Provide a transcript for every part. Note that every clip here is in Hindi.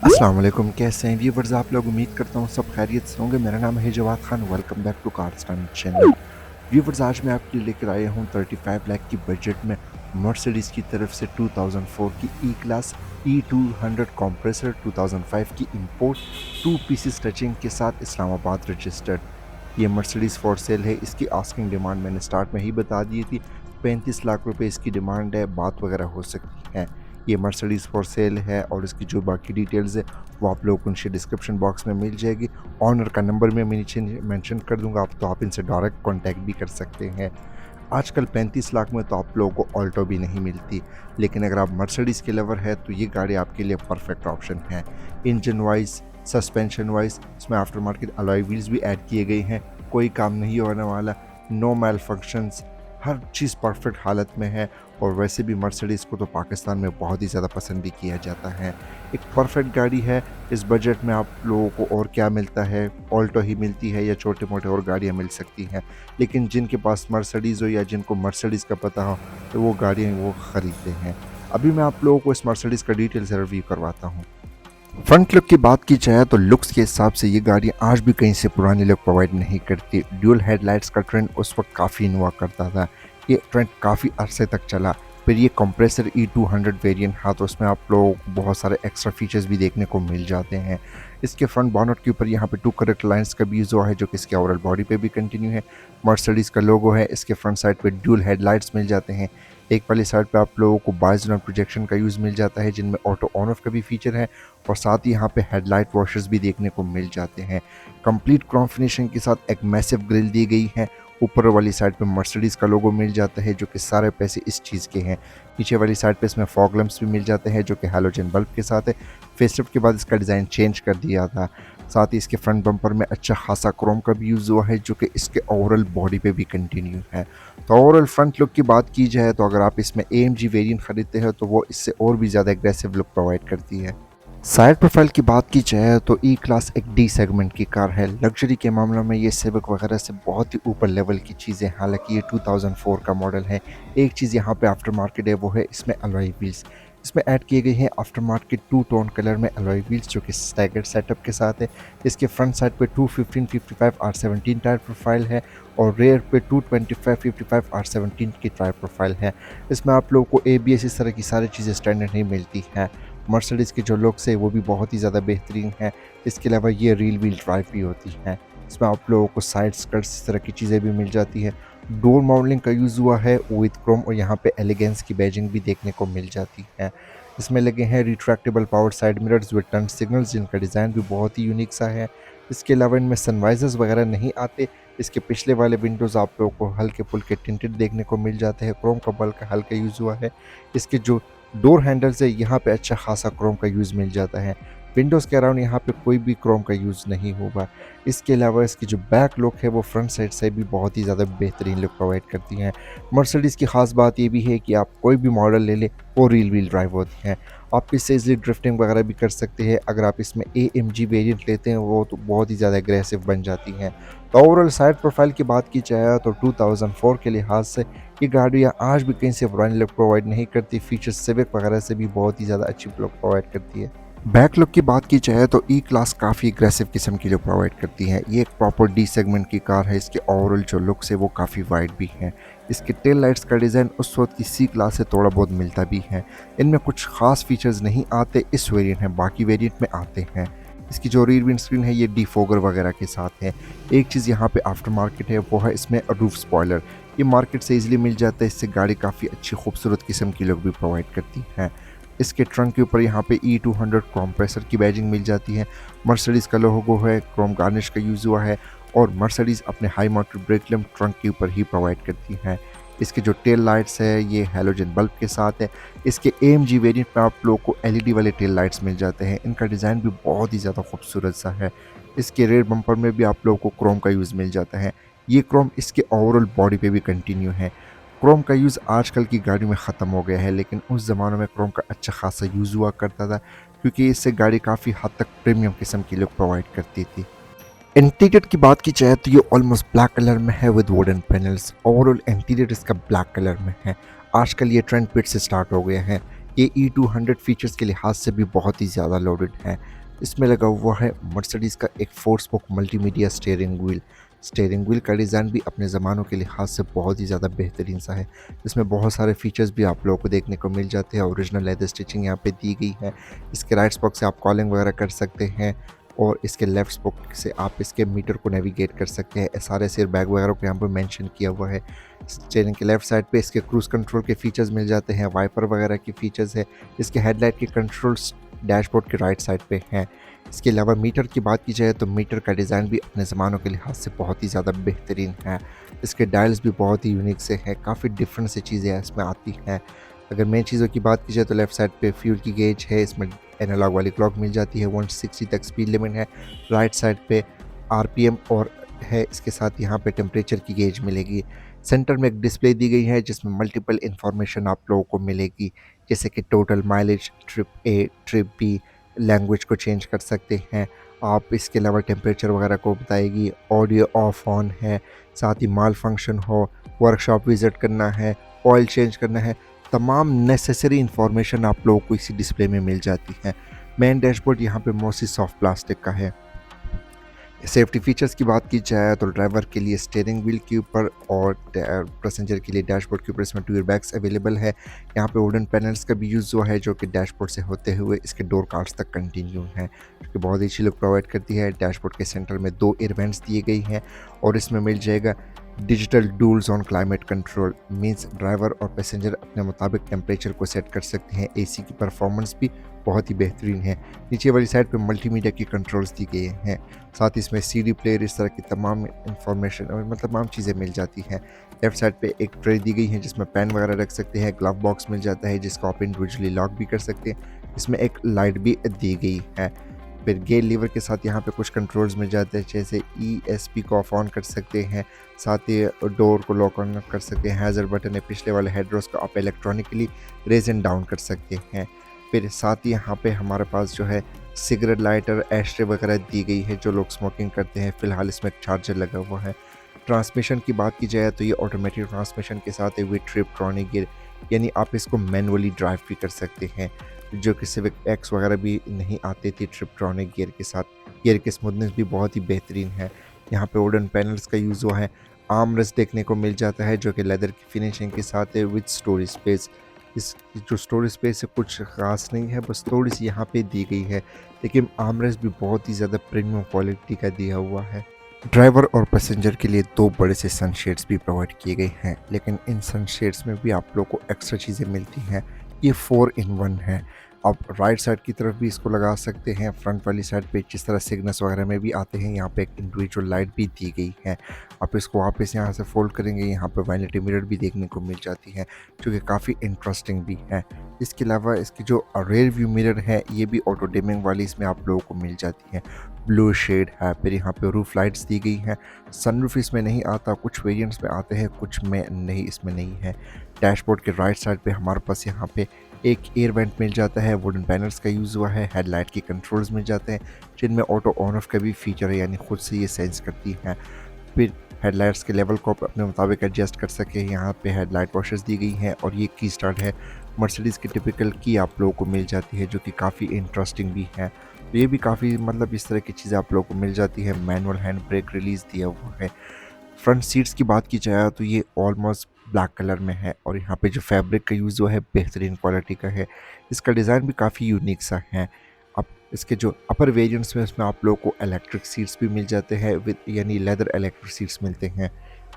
अस्सलाम वालेकुम, कैसे हैं व्यूवर्स आप लोग। उम्मीद करता हूँ सब खैरियत से होंगे। मेरा नाम है Jawad Khan, welcome back to cars time channel. Viewers आज मैं आपके लिए लेकर आया हूँ 35 लाख की बजट में मर्सिडीज की तरफ से 2004 की ई क्लास E200 कंप्रेसर 2005 की इंपोर्ट 2 पीसेस टचिंग के साथ इस्लामाबाद रजिस्टर्ड। ये मर्सिडीज फॉर सेल है। इसकी आस्किंग डिमांड मैंने स्टार्ट में ही बता दी थी, 35 लाख रुपए इसकी डिमांड है, बात वगैरह हो सकती है। ये मर्सिडीज़ फॉर सेल है और इसकी जो बाकी डिटेल्स है वो आप लोगों को नीचे डिस्क्रिप्शन बॉक्स में मिल जाएगी। ऑनर का नंबर मैं नीचे मेंशन कर दूंगा, आप तो आप इनसे डायरेक्ट कांटेक्ट भी कर सकते हैं। आजकल 35 लाख में तो आप लोगों को ऑल्टो भी नहीं मिलती, लेकिन अगर आप मर्सिडीज़ के लवर है तो ये गाड़ी आपके लिए परफेक्ट ऑप्शन है। इंजन वाइज, सस्पेंशन वाइज इसमें आफ्टर मार्केट अलॉय व्हील्स भी ऐड किए गए हैं, कोई काम नहीं होने वाला, नो मैल फंक्शंस, हर चीज़ परफेक्ट हालत में है। और वैसे भी मर्सिडीज़ को तो पाकिस्तान में बहुत ही ज़्यादा पसंद भी किया जाता है। एक परफेक्ट गाड़ी है। इस बजट में आप लोगों को और क्या मिलता है, ऑल्टो ही मिलती है या छोटे मोटे और गाड़ियाँ मिल सकती हैं, लेकिन जिनके पास मर्सिडीज़ हो या जिनको मर्सिडीज़ का पता हो तो वो गाड़ियाँ वो ख़रीदते हैं। अभी मैं आप लोगों को इस मर्सिडीज़ का डिटेल से रिव्यू करवाता हूँ। फ्रंट लुक की बात की जाए तो लुक्स के हिसाब से ये गाड़ी आज भी कहीं से पुरानी लुक प्रोवाइड नहीं करती। ड्यूल हेडलाइट्स का ट्रेंड उस वक्त काफ़ी हुआ करता था, ये ट्रेंड काफ़ी अरसे तक चला। फिर ये कंप्रेसर E200 वेरिएंट था तो उसमें आप लोग बहुत सारे एक्स्ट्रा फीचर्स भी देखने को मिल जाते हैं। इसके फ्रंट बॉनेट के ऊपर यहाँ पे 2 करेक्ट लाइंस का भी यूज़ हुआ है जो कि इसके ओवरऑल बॉडी पे भी कंटिन्यू है। मर्सिडीज़ का लोगो है। इसके फ्रंट साइड पे ड्यूल हेडलाइट्स मिल जाते हैं। एक वाली साइड पे आप लोगों को बाइजोनल प्रोजेक्शन का यूज़ मिल जाता है जिनमें ऑटो ऑन ऑफ का भी फीचर है, और साथ ही यहाँ पे हेडलाइट वॉशर्स भी देखने को मिल जाते हैं। कंप्लीट क्रोम फिनिशिंग के साथ एक मैसिव ग्रिल दी गई है। ऊपर वाली साइड पे मर्सिडीज़ का लोगो मिल जाता है जो कि सारे पैसे इस चीज़ के हैं। नीचे वाली साइड पे इसमें फॉग लैंप्स भी मिल जाते हैं जो कि हैलोजन बल्ब के साथ है। फेसलिफ्ट के बाद इसका डिज़ाइन चेंज कर दिया था। साथ ही इसके फ्रंट बम्पर में अच्छा खासा क्रोम का भी यूज़ हुआ है जो कि इसके ओवरऑल बॉडी पे भी कंटिन्यू है। तो ओवरऑल फ्रंट लुक की बात की जाए तो अगर आप इसमें AMG वेरिएंट खरीदते हैं तो वो इससे और भी ज़्यादा एग्रेसिव लुक प्रोवाइड करती है। साइड प्रोफाइल की बात की जाए तो ई क्लास एक डी सेगमेंट की कार है। लग्जरी के मामलों में ये सिविक वगैरह से बहुत ही ऊपर लेवल की चीज़ें, हालांकि ये 2004 का मॉडल है। एक चीज़ यहाँ पे आफ्टर मार्केट है वो है इसमें अलॉय व्हील्स। इसमें ऐड किए गए हैं आफ्टर मार्केट 2 टोन कलर में अलॉय व्हील्स जो कि स्टैगर्ड सेटअप के साथ है। इसके फ्रंट साइड पे 215/55 R17 टायर प्रोफाइल है और रेयर पे 225/55 R17 की टायर प्रोफाइल है। इसमें आप लोगों को ABS इस तरह की सारी चीज़ें स्टैंडर्ड नहीं मिलती हैं। मर्सिडीज़ के जो लुक्स है वो भी बहुत ही ज़्यादा बेहतरीन है। इसके अलावा ये रील व्हील ड्राइव भी होती है। इसमें आप लोगों को साइड स्कर्ट्स इस तरह की चीज़ें भी मिल जाती है। डोर माउंटलिंग का यूज़ हुआ है विद क्रोम और यहाँ पे एलिगेंस की बैजिंग भी देखने को मिल जाती है। इसमें लगे हैं retractable power side mirrors with turn signals जिनका डिज़ाइन भी बहुत ही यूनिक सा है। इसके अलावा इनमें सनवाइजर्स वगैरह नहीं आते। इसके पिछले वाले विंडोज़ आप लोगों को हल्के फुल्के टिंटेड देखने को मिल जाते हैं। क्रोम का बल्क का हल्का यूज़ हुआ है। इसके जो डोर हैंडल से यहाँ पे अच्छा खासा क्रोम का यूज़ मिल जाता है। विंडोज़ के अराउंड यहाँ पे कोई भी क्रोम का यूज़ नहीं होगा। इसके अलावा इसकी जो बैक लुक है वो फ्रंट साइड से भी बहुत ही ज़्यादा बेहतरीन लुक प्रोवाइड करती हैं। मर्सिडीज़ की ख़ास बात ये भी है कि आप कोई भी मॉडल ले लें वो रील व्हील ड्राइव होती हैं। आप इससे इजली ड्रिफ्टिंग वगैरह भी कर सकते हैं। अगर आप इसमें AMG वेरिएंट लेते हैं वो तो बहुत ही ज़्यादा एग्रेसिव बन जाती हैं। तो ओवरऑल साइड प्रोफाइल की बात की जाए तो 2004 के लिहाज से ये गाड़ियाँ आज भी कहीं से पुरानी लुक प्रोवाइड नहीं करती। फीचर्स सिविक वगैरह से भी बहुत ही ज़्यादा अच्छी लुक प्रोवाइड करती है। बैक लुक की बात की जाए तो ई क्लास काफ़ी एग्रेसिव किस्म की लुक प्रोवाइड करती है। ये एक प्रॉपर डी सेगमेंट की कार है। इसके ओवरऑल जो लुक्स है वो काफ़ी वाइड भी है। इसके टेल लाइट्स का डिज़ाइन उस वक्त की सी क्लास से थोड़ा बहुत मिलता भी है। इनमें कुछ खास फीचर्स नहीं आते इस वेरिएंट में, बाकी वेरिएंट में आते हैं। इसकी जो रियर विंड स्क्रीन है ये डिफोगर वगैरह के साथ है। एक चीज़ यहाँ पे आफ्टर मार्केट है वो है इसमें रूफ स्पॉयलर। ये मार्केट से इजीली मिल जाता है। इससे गाड़ी काफ़ी अच्छी खूबसूरत किस्म की लुक भी प्रोवाइड करती है। इसके ट्रंक के ऊपर यहाँ पे E200 कंप्रेसर की बैजिंग मिल जाती है। मर्सिडीज़ का लोगो है, क्रोम गार्निश का यूज़ हुआ है और मर्सिडीज़ अपने high mounted break lamp trunk के ऊपर ही प्रोवाइड करती है। इसके जो टेल लाइट्स है ये हैलोजन बल्ब के साथ है। इसके AMG वेरिएंट में आप लोगों को LED वाले टेल लाइट्स मिल जाते हैं। इनका डिज़ाइन भी बहुत ही ज़्यादा खूबसूरत सा है। इसके रेयर बम्पर में भी आप लोगों को क्रोम का यूज़ मिल जाता है। ये क्रोम इसके ओवरऑल बॉडी पे भी कंटिन्यू है। क्रोम का यूज़ आजकल की गाड़ियों में ख़त्म हो गया है, लेकिन उस ज़माने में क्रोम का अच्छा खासा यूज़ हुआ करता था क्योंकि इससे गाड़ी काफ़ी हद तक प्रीमियम किस्म की लुक प्रोवाइड करती थी। इंटीरियर की बात की जाए तो ये ऑलमोस्ट ब्लैक कलर में है with wooden panels. Overall interior इसका ब्लैक कलर में है। आजकल ये ट्रेंड पिट से स्टार्ट हो गया है। ये E200 फीचर्स के लिहाज से भी बहुत ही ज़्यादा लोडेड है। इसमें लगा हुआ है मर्सिडीज़ का एक 4 spoke multimedia steering wheel. Steering wheel का डिज़ाइन भी अपने ज़मानों के लिहाज से बहुत ही ज़्यादा बेहतरीन सा है। इसमें बहुत सारे फीचर्स भी आप लोगों को देखने को मिल जाते हैं। ओरिजिनल लेदर स्टिचिंग यहाँ पे दी गई है। इसके राइट स्पोक से आप कॉलिंग वगैरह कर सकते हैं और इसके लेफ्ट स्पोक से आप इसके मीटर को नेविगेट कर सकते हैं। SRS एयर बैग वगैरह को यहाँ पर मेंशन किया हुआ है। स्टीयरिंग के लेफ्ट साइड पे इसके क्रूज कंट्रोल के फीचर्स मिल जाते हैं, वाइपर वगैरह के फीचर्स है। इसके हेडलाइट के कंट्रोल्स डैशबोर्ड के राइट साइड पे हैं। इसके अलावा मीटर की बात की जाए तो मीटर का डिज़ाइन भी अपने ज़मानों के लिहाज से बहुत ही ज़्यादा बेहतरीन है। इसके डायल्स भी बहुत ही यूनिक से हैं, काफ़ी डिफरेंट से चीज़ें इसमें आती हैं। अगर मेन चीज़ों की बात की जाए तो लेफ्ट साइड पे फ्यूल की गेज है, इसमें एनालॉग वाली क्लॉक मिल जाती है, 160 तक स्पीड लिमिट है। राइट साइड पे RPM और है, इसके साथ यहाँ पे टेम्परेचर की गेज मिलेगी। सेंटर में एक डिस्प्ले दी गई है जिसमें मल्टीपल इंफॉर्मेशन आप लोगों को मिलेगी, जैसे कि total mileage, trip A, trip B, language को चेंज कर सकते हैं आप। इसके अलावा टेम्परेचर वगैरह को बताएगी। ऑडियो ऑफ ऑन है, साथ ही माल फंक्शन हो, वर्कशॉप विज़िट करना है, ऑयल चेंज करना है, तमाम नेसेसरी इंफॉर्मेशन आप लोगों को इसी डिस्प्ले में मिल जाती है। मेन डैशबोर्ड यहाँ पे मोस्टली सॉफ्ट प्लास्टिक का है। सेफ्टी फीचर्स की बात की जाए तो ड्राइवर के लिए स्टीयरिंग व्हील के ऊपर और पैसेंजर के लिए डैशबोर्ड के ऊपर इसमें 2 एयरबैग्स अवेलेबल है। यहाँ पे वुडन पैनल्स का भी यूज़ हुआ है जो कि डैशबोर्ड से होते हुए इसके डोर कार्ड्स तक कंटिन्यू है, जो कि बहुत ही अच्छी लुक प्रोवाइड करती है। डैशबोर्ड के सेंटर में 2 एयर वेंट्स दिए गई हैं और इसमें मिल जाएगा digital dual zone climate control. Means driver और पैसेंजर अपने मुताबिक टेम्परेचर को सेट कर सकते हैं। AC की परफॉर्मेंस भी बहुत ही बेहतरीन है। नीचे वाली साइड पे मल्टीमीडिया की कंट्रोल्स दी गए हैं, साथ ही इसमें CD प्लेयर, इस तरह की तमाम इंफॉर्मेशन और मतलब तमाम चीज़ें मिल जाती हैं। लेफ्ट साइड पे एक ट्रे दी गई है जिसमें पेन वगैरह रख सकते हैं। ग्लव बॉक्स मिल जाता है जिसको आप इंडिविजुअली लॉक भी कर सकते हैं। इसमें एक लाइट भी दी गई है। फिर गेयर लीवर के साथ यहाँ पे कुछ कंट्रोल्स मिल जाते हैं, जैसे ESP को ऑफ ऑन कर सकते हैं, साथ ही डोर को लॉक ऑन कर सकते हैं। हैज़र्ड बटन है, पिछले वाले हेडरोस को आप इलेक्ट्रॉनिकली रेज एंड डाउन कर सकते हैं। फिर साथ ही यहाँ पे हमारे पास जो है सिगरेट लाइटर, एशट्रे वगैरह दी गई है जो लोग स्मोकिंग करते हैं। फिलहाल इसमें एक चार्जर लगा हुआ है। ट्रांसमिशन की बात की जाए तो ये ऑटोमेटिक ट्रांसमिशन के साथ है विद ट्रिपट्रॉनिक गियर, यानी आप इसको मैनुअली ड्राइव भी कर सकते हैं, जो कि सिविक एक्स वगैरह भी नहीं आती थी ट्रिपट्रॉनिक गियर के साथ। गियर की स्मूथनेस भी बहुत ही बेहतरीन है। यहाँ पे वुडन पैनल्स का यूज़ हुआ है। आर्म रेस्ट देखने को मिल जाता है जो कि लेदर की फिनिशिंग के साथ है विद स्टोरेज स्पेस। इस जो स्टोरेज स्पेस है कुछ ख़ास नहीं है, बस थोड़ी सी यहाँ पे दी गई है, लेकिन आर्म रेस्ट भी बहुत ही ज़्यादा प्रीमियम क्वालिटी का दिया हुआ है। ड्राइवर और पैसेंजर के लिए 2 बड़े से सनशेड्स भी प्रोवाइड किए गए हैं, लेकिन इन सनशेड्स में भी आप लोगों को एक्स्ट्रा चीज़ें मिलती हैं। ये 4 in 1 है। आप राइट साइड की तरफ भी इसको लगा सकते हैं। फ्रंट वाली साइड पे जिस तरह सिग्नल्स वगैरह में भी आते हैं, यहाँ पे एक इंडिविजुअल लाइट भी दी गई है। आप इसको वापस यहाँ से फोल्ड करेंगे, यहाँ पे वैनिटी मिरर भी देखने को मिल जाती है, जो कि काफ़ी इंटरेस्टिंग भी है। इसके अलावा इसकी जो रेयर व्यू मिरर है ये भी ऑटो डिमिंग वाली इसमें आप लोगों को मिल जाती है। ब्लू शेड है। फिर यहाँ पे रूफ लाइट्स दी गई हैं। सनरूफ इसमें नहीं आता, कुछ वेरिएंट्स में आते हैं, कुछ में नहीं, इसमें नहीं है। डैशबोर्ड के राइट साइड पे हमारे पास यहाँ पे एक एयर वेंट मिल जाता है। वुडन पैनल्स का यूज़ हुआ है। हेडलाइट के कंट्रोल्स मिल जाते हैं जिनमें ऑटो ऑन ऑफ का भी फीचर है, यानी खुद से ये सेंस करती है। फिर हेडलाइट्स के लेवल को आप अपने मुताबिक एडजस्ट कर सके। यहाँ पे हेडलाइट वॉशर्स दी गई हैं और ये की स्टार्ट है। मर्सिडीज़ की टिपिकल की आप लोगों को मिल जाती है, जो कि काफ़ी इंटरेस्टिंग भी है। तो ये भी काफ़ी मतलब इस तरह की चीज़ें आप लोगों को मिल जाती है। मैनुअल हैंड ब्रेक रिलीज़ दिया हुआ है। फ्रंट सीट्स की बात की जाए तो ये ऑलमोस्ट ब्लैक कलर में है और यहाँ पे जो फैब्रिक का यूज़ हुआ है बेहतरीन क्वालिटी का है। इसका डिज़ाइन भी काफ़ी यूनिक सा है। अब इसके जो अपर वेरिएंट्स में उसमें आप लोगों को इलेक्ट्रिक सीट्स भी मिल जाते हैं विद यानी लेदर इलेक्ट्रिक सीट्स मिलते हैं।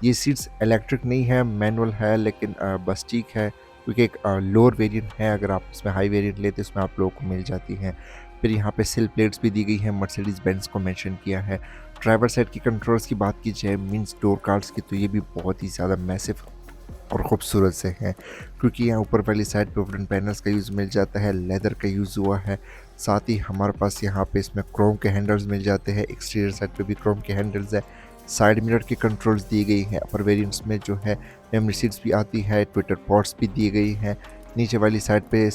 ये सीट्स इलेक्ट्रिक नहीं है, मैनुअल है, लेकिन बस ठीक है क्योंकि एक लोअर वेरिएंट है। अगर आप इसमें हाई वेरिएंट लेते उसमें आप लोगों को मिल जाती हैं। फिर यहाँ पे सिल प्लेट्स भी दी गई हैं, मर्सिडीज़ बेंज को मेंशन किया है। ड्राइवर साइड की कंट्रोल्स की बात की जाए मींस डोर कार्ड्स की, तो ये भी बहुत ही ज़्यादा मैसिव और ख़ूबसूरत से हैं, क्योंकि यहाँ ऊपर वाली साइड पे वुडन पैनल्स का यूज़ मिल जाता है, लेदर का यूज़ हुआ है। साथ ही हमारे पास यहाँ पे इसमें क्रोम के हैंडल्स मिल जाते हैं। एक्सटीरियर साइड पे भी क्रोम के हैंडल्स है। साइड मिरर की कंट्रोल्स दी गई हैं। अपर वेरिएंट्स में जो है मेमोरी सीट्स भी आती है, ट्विटर पॉट्स भी दी गई हैं। नीचे वाली साइड पे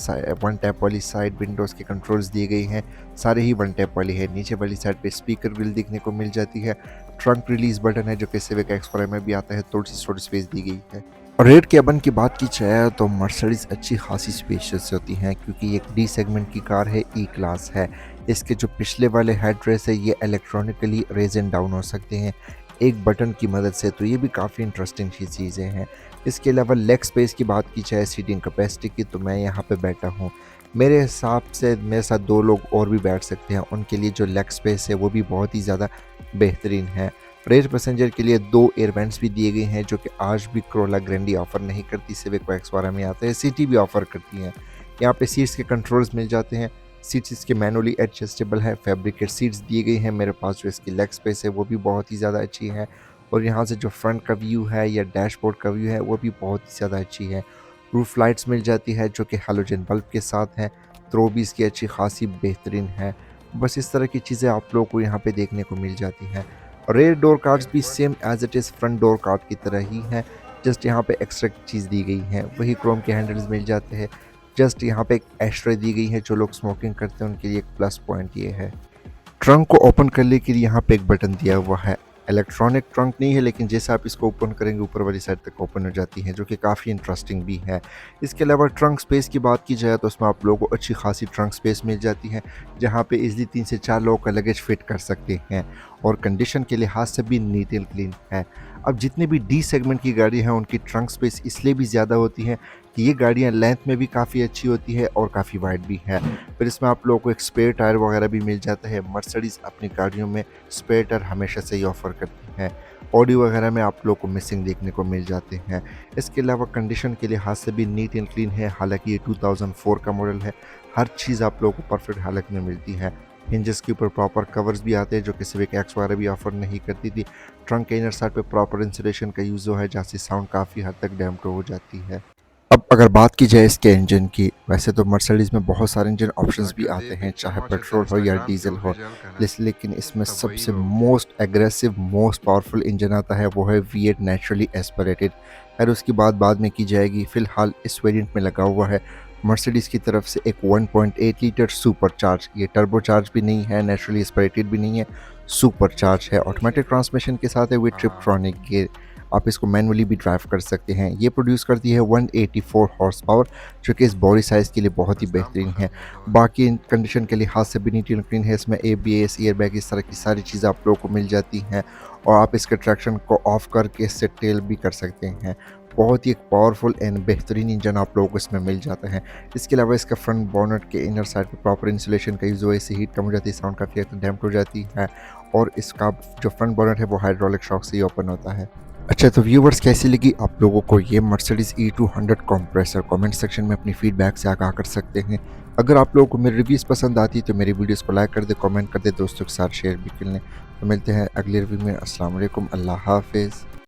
वन टैप वाली साइड विंडोज़ की कंट्रोल्स दी गई हैं, सारे ही वन टैप वाली है। नीचे वाली साइड पे स्पीकर ग्रिल देखने को मिल जाती है। ट्रंक रिलीज़ बटन है जो कि सिविक एक्स में भी आता है, थोड़ी सी स्पेस दी गई है। रेड केबन की बात की जाए तो मर्सिडीज अच्छी खासी स्पेशियस होती हैं क्योंकि ये एक डी सेगमेंट की कार है, ई क्लास है। इसके जो पिछले वाले हेड रेस है ये इलेक्ट्रॉनिकली रेज एंड डाउन हो सकते हैं एक बटन की मदद से, तो ये भी काफ़ी इंटरेस्टिंग सी चीज़ें हैं। इसके अलावा लेग स्पेस की बात की जाए सीटिंग कैपेसिटी की, तो मैं यहाँ पे बैठा हूँ। मेरे हिसाब से मेरे साथ दो लोग और भी बैठ सकते हैं, उनके लिए जो लेग स्पेस है वो भी बहुत ही ज़्यादा बेहतरीन है। रेयर पैसेंजर के लिए 2 एयर वेंट्स भी दिए गए हैं जो कि आज भी कोरोला ग्रैंडी ऑफर नहीं करती, सिविक और एक्सवारा में आता है, सिटी भी ऑफर करती हैं। यहाँ पे सीट्स के कंट्रोल्स मिल जाते हैं, सीट्स इसके मैनुअली एडजस्टेबल है, फैब्रिकेट सीट्स दी गई हैं। मेरे पास जो इसकी लेग स्पेस है वो भी बहुत ही ज़्यादा अच्छी है और यहाँ से जो फ्रंट का व्यू है या डैशबोर्ड का व्यू है वो भी बहुत ही ज़्यादा अच्छी है। रूफ लाइट्स मिल जाती है जो कि हैलोजन बल्ब के साथ हैं, थ्रो भी इसकी अच्छी खासी बेहतरीन है। बस इस तरह की चीज़ें आप लोगों को यहाँ पे देखने को मिल जाती हैं। रेयर डोर कार्ड्स भी same as it is front door card की तरह ही हैं, जस्ट यहाँ पे एक्स्ट्रा चीज़ दी गई है, वही क्रोम के हैंडल्स मिल जाते हैं। जस्ट यहाँ पे एक एस्ट्रे दी गई है, जो लोग स्मोकिंग करते हैं उनके लिए एक प्लस पॉइंट ये है। ट्रंक को ओपन करने के लिए यहाँ पे एक बटन दिया हुआ है। इलेक्ट्रॉनिक ट्रंक नहीं है, लेकिन जैसे आप इसको ओपन करेंगे ऊपर वाली साइड तक ओपन हो जाती है, जो कि काफ़ी इंटरेस्टिंग भी है। इसके अलावा ट्रंक स्पेस की बात की जाए तो उसमें आप लोगों को अच्छी खासी ट्रंक स्पेस मिल जाती है, जहाँ पे इजली 3 से 4 लोगों का लगेज फिट कर सकते हैं और कंडीशन के लिहाज से भी नीट एंड क्लीन है। अब जितनी भी डी सेगमेंट की गाड़ी हैं उनकी ट्रंक स्पेस इसलिए भी ज़्यादा होती है कि ये गाड़ियाँ लेंथ में भी काफ़ी अच्छी होती है और काफ़ी वाइड भी है। फिर इसमें आप लोगों को एक स्पेयर टायर वगैरह भी मिल जाता है। मर्सिडीज़ अपनी गाड़ियों में स्पेयर टायर हमेशा से ही ऑफर करती है। ऑडी वगैरह में आप लोगों को मिसिंग देखने को मिल जाते हैं। इसके अलावा कंडीशन के लिहाज से भी नीट एंड क्लीन है, हालांकि ये 2004 का मॉडल है। हर चीज़ आप लोगों को परफेक्ट हालत में मिलती है। हिंजेस के ऊपर प्रॉपर कवर्स भी आते हैं जो कि सिविक एक्स वगैरह भी ऑफर नहीं करती थी। ट्रंक के इनर साइड पे प्रॉपर इंसुलेशन का यूज़ हुआ है, जहाँ से साउंड काफ़ी हद तक डैम्प्ड हो जाती है। अब अगर बात की जाए इसके इंजन की, वैसे तो मर्सिडीज़ में बहुत सारे इंजन ऑप्शंस भी आते हैं, चाहे पेट्रोल हो या डीजल हो। लेकिन इसमें सबसे most aggressive most powerful engine आता है वो है V8 नेचुरली एस्पिरेटेड। खैर उसकी बात बाद में की जाएगी, फ़िलहाल इस वेरिएंट में लगा हुआ है मर्सिडीज़ की तरफ से एक 1.8 लीटर सुपर चार्ज। ये टर्बो चार्ज भी नहीं है, नेचुरली एस्पिरेटेड भी नहीं है, सुपर चार्ज है। ऑटोमेटिक ट्रांसमिशन के साथ है विद ट्रिप्ट्रॉनिक गियर। आप इसको मैनुअली भी ड्राइव कर सकते हैं। ये प्रोड्यूस करती है 184 हॉर्स पावर, जो कि इस बॉडी साइज़ के लिए बहुत ही बेहतरीन है। बाकी कंडीशन के लिहाज से भी नीट एंड क्लीन है। इसमें ABS, एयरबैग, इस तरह की सारी चीज़ें आप लोगों को मिल जाती हैं और आप इसके ट्रैक्शन को ऑफ करके इससे टेल भी कर सकते हैं। बहुत ही एक पावरफुल एंड बेहतरीन इंजन आप लोगों को इसमें मिल जाता है। इसके अलावा इसका फ्रंट बोनट के इनर साइड पे प्रॉपर इंसुलेशन का यूज़ हुआ, इससे हीट कम हो जाती है, साउंड काफ़ी हद तक डैम्प्ड हो जाती है और इसका जो फ्रंट बोनट है वो हाइड्रोलिक शॉक से ही ओपन होता है। अच्छा, तो व्यूवर्स कैसी लगी आप लोगों को ये Mercedes E200 compressor? Comment section में अपनी फीडबैक से आगाह कर सकते हैं। अगर आप लोगों को मेरी रिव्यूज़ पसंद आती तो मेरी वीडियोस को लाइक कर दे, कमेंट कर दे, दोस्तों के साथ शेयर भी कर लें। तो मिलते हैं अगले रिव्यू में। अस्सलाम वालेकुम, अल्लाह हाफिज़।